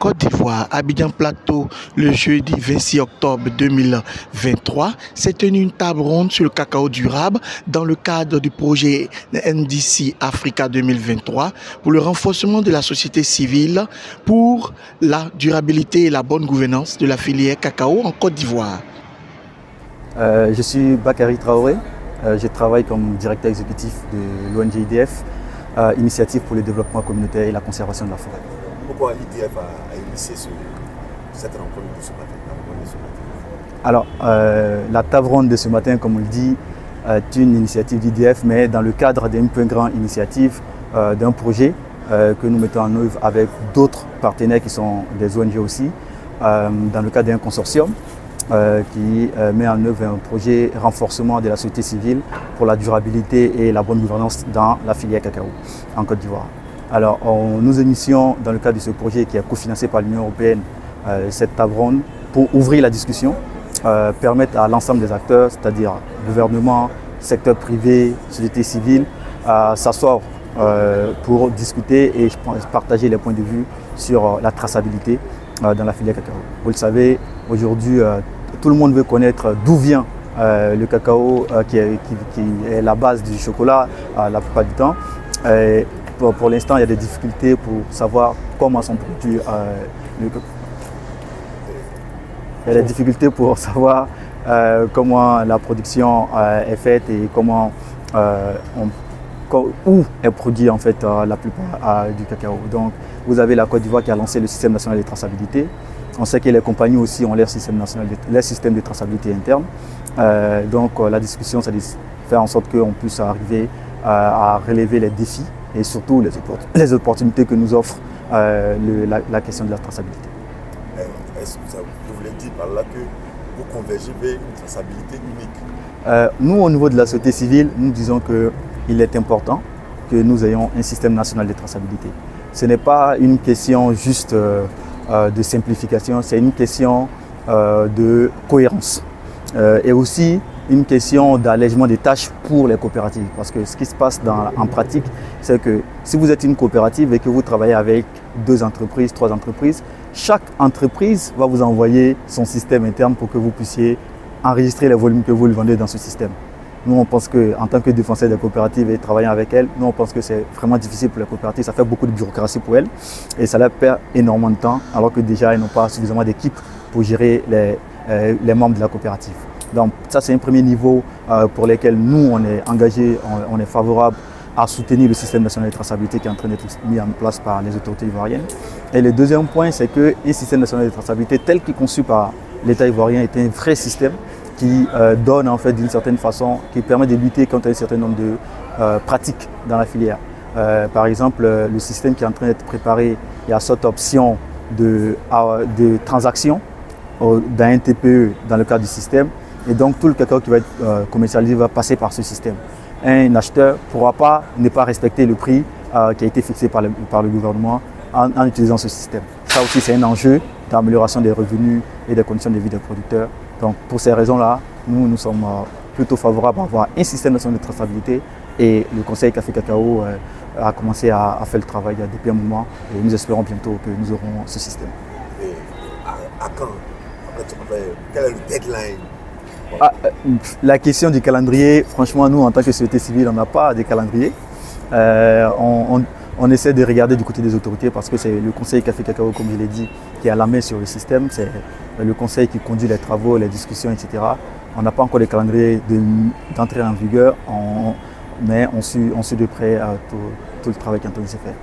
Côte d'Ivoire, Abidjan Plateau, le jeudi 26 octobre 2023, s'est tenue une table ronde sur le cacao durable dans le cadre du projet NDC Africa 2023 pour le renforcement de la société civile pour la durabilité et la bonne gouvernance de la filière cacao en Côte d'Ivoire. Je suis Bakary Traoré, je travaille comme directeur exécutif de l'ONG IDF, Initiative pour le développement communautaire et la conservation de la forêt. Pourquoi l'IDF a initié cette rencontre de ce matin, Alors, la table ronde de ce matin, comme on le dit, est une initiative d'IDF, mais dans le cadre d'une plus grande initiative d'un projet que nous mettons en œuvre avec d'autres partenaires qui sont des ONG aussi, dans le cadre d'un consortium qui met en œuvre un projet renforcement de la société civile pour la durabilité et la bonne gouvernance dans la filière cacao en Côte d'Ivoire. Alors, nous initions dans le cadre de ce projet qui est cofinancé par l'Union européenne cette table ronde pour ouvrir la discussion, permettre à l'ensemble des acteurs, c'est-à-dire gouvernement, secteur privé, société civile, s'asseoir pour discuter et partager les points de vue sur la traçabilité dans la filière cacao. Vous le savez, aujourd'hui, tout le monde veut connaître d'où vient le cacao qui est la base du chocolat la plupart du temps. Pour l'instant, il y a des difficultés pour savoir comment sont produits le cacao. Il y a des difficultés pour savoir comment la production est faite et comment où est produit en fait la plupart du cacao. Donc, vous avez la Côte d'Ivoire qui a lancé le système national de traçabilité. On sait que les compagnies aussi ont leur système de traçabilité interne. Donc, la discussion, c'est de faire en sorte qu'on puisse arriver à relever les défis et surtout les opportunités que nous offre la question de la traçabilité. Est-ce que vous voulez dire par là que vous convergez vers une traçabilité unique? Nous, au niveau de la société civile, nous disons qu'il est important que nous ayons un système national de traçabilité. Ce n'est pas une question juste de simplification, c'est une question de cohérence et aussi une question d'allègement des tâches pour les coopératives. Parce que ce qui se passe en pratique, c'est que si vous êtes une coopérative et que vous travaillez avec 2 entreprises, 3 entreprises, chaque entreprise va vous envoyer son système interne pour que vous puissiez enregistrer les volumes que vous lui vendez dans ce système. Nous, on pense qu'en tant que défenseur des coopératives et travaillant avec elles, nous, on pense que c'est vraiment difficile pour les coopératives. Ça fait beaucoup de bureaucratie pour elles et ça leur perd énormément de temps alors que déjà, elles n'ont pas suffisamment d'équipe pour gérer les membres de la coopérative. Donc ça, c'est un premier niveau pour lequel nous, on est engagés, on est favorable à soutenir le système national de traçabilité qui est en train d'être mis en place par les autorités ivoiriennes. Et le deuxième point, c'est qu'un système national de traçabilité tel qu'il est conçu par l'État ivoirien est un vrai système qui donne en fait d'une certaine façon, qui permet de lutter contre un certain nombre de pratiques dans la filière. Par exemple, le système qui est en train d'être préparé, il y a cette option de transaction d'un TPE dans le cadre du système. Et donc tout le cacao qui va être commercialisé va passer par ce système. Un acheteur ne pourra pas ne pas respecter le prix qui a été fixé par le gouvernement en utilisant ce système. Ça aussi, c'est un enjeu d'amélioration des revenus et des conditions de vie des producteurs. Donc pour ces raisons-là, nous sommes plutôt favorables à avoir un système national de traçabilité et le Conseil Café Cacao a commencé à faire le travail depuis un moment et nous espérons bientôt que nous aurons ce système. Et à quand? Quel est le deadline? La question du calendrier, franchement, nous, en tant que société civile, on n'a pas de calendrier. On essaie de regarder du côté des autorités parce que c'est le Conseil Café Cacao, comme je l'ai dit, qui a la main sur le système. C'est le Conseil qui conduit les travaux, les discussions, etc. On n'a pas encore de calendrier d'entrée en vigueur, mais on suit de près tout le travail qui est en train de se faire.